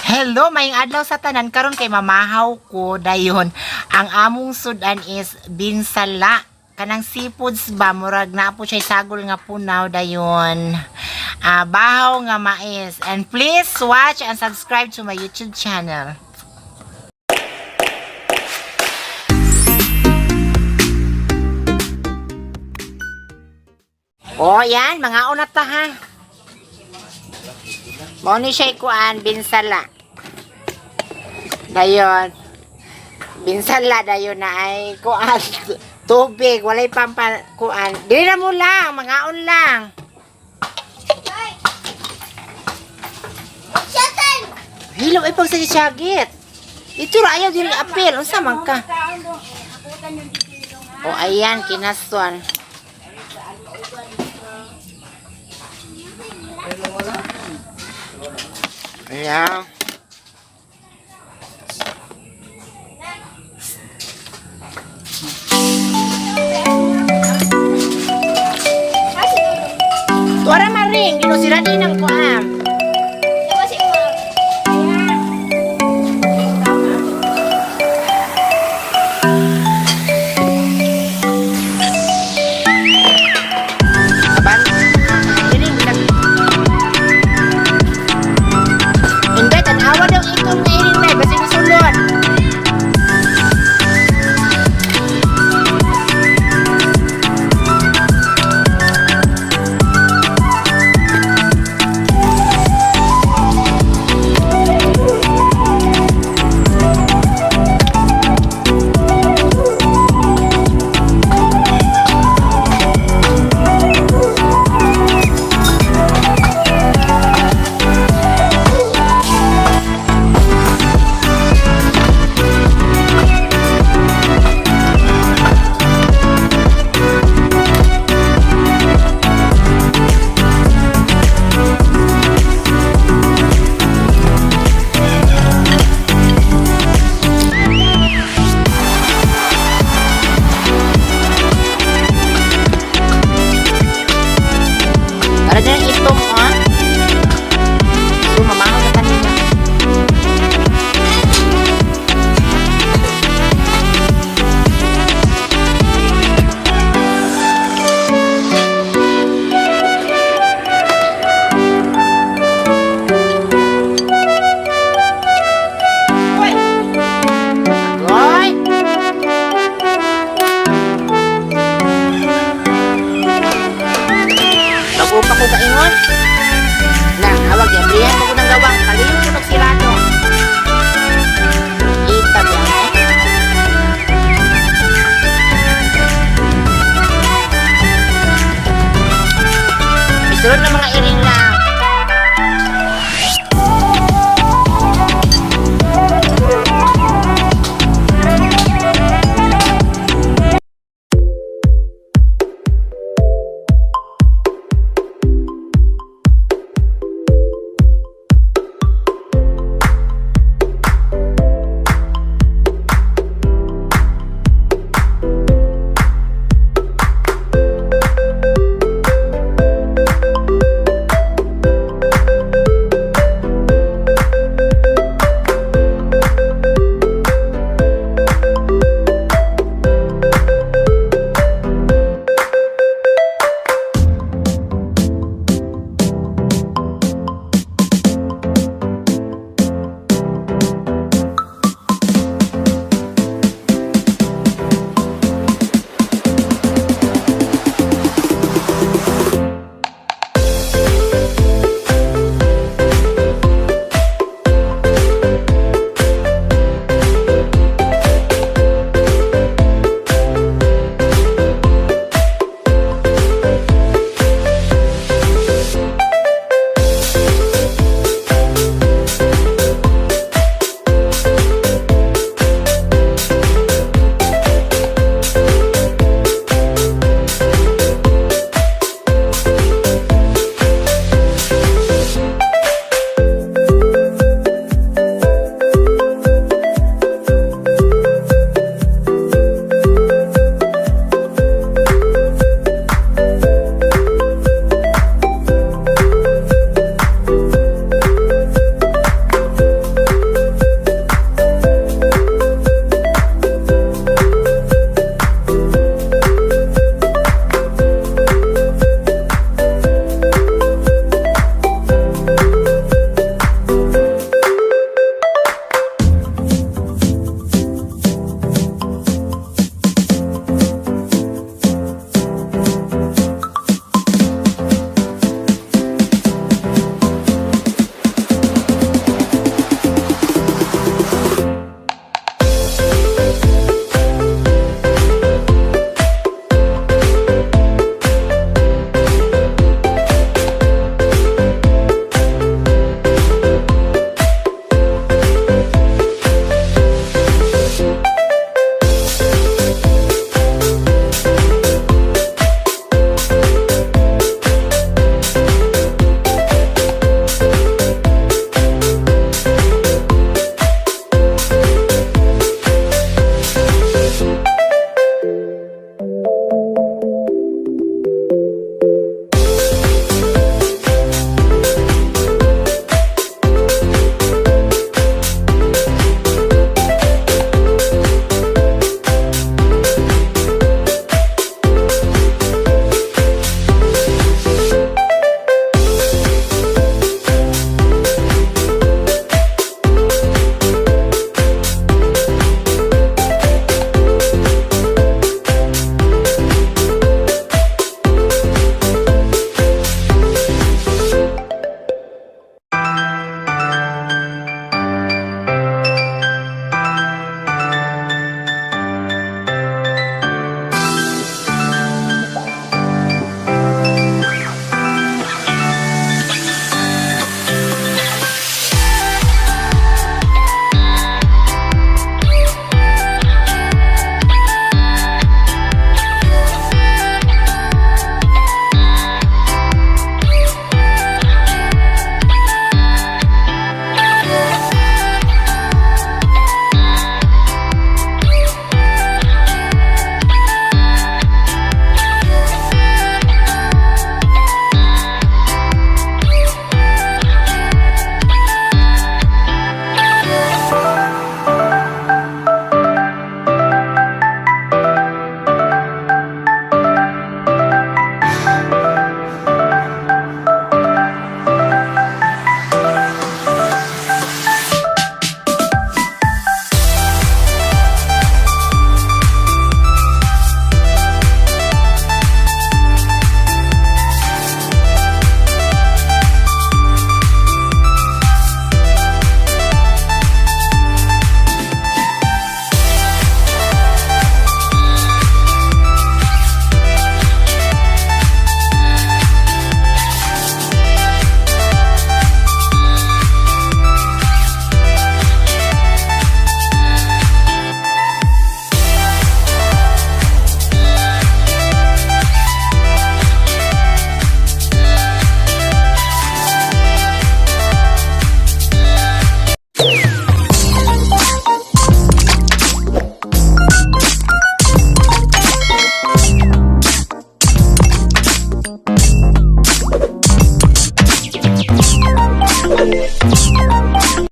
Hello, maying adlaw sa tanan karon kay mamahaw ko dayon. Ang among sudan is binsala. Kanang seafoods ba murag na po siya sagol nga punaw dayon. Bahaw nga mais. And please watch and subscribe to my YouTube channel. Oh, yan, mga unat ta ha. Mo ni siya kuan binsala. Dayon. Binsala dayon na ay kuan tubig, walay pampa kuan. Dili na mo lang, mga on lang. Hilo ay pag sa siyagit. Ito ra ayaw dili apel, unsa man ka? O ayan kinaston. Ayan. Tuara maring, ginusira din ang kuam.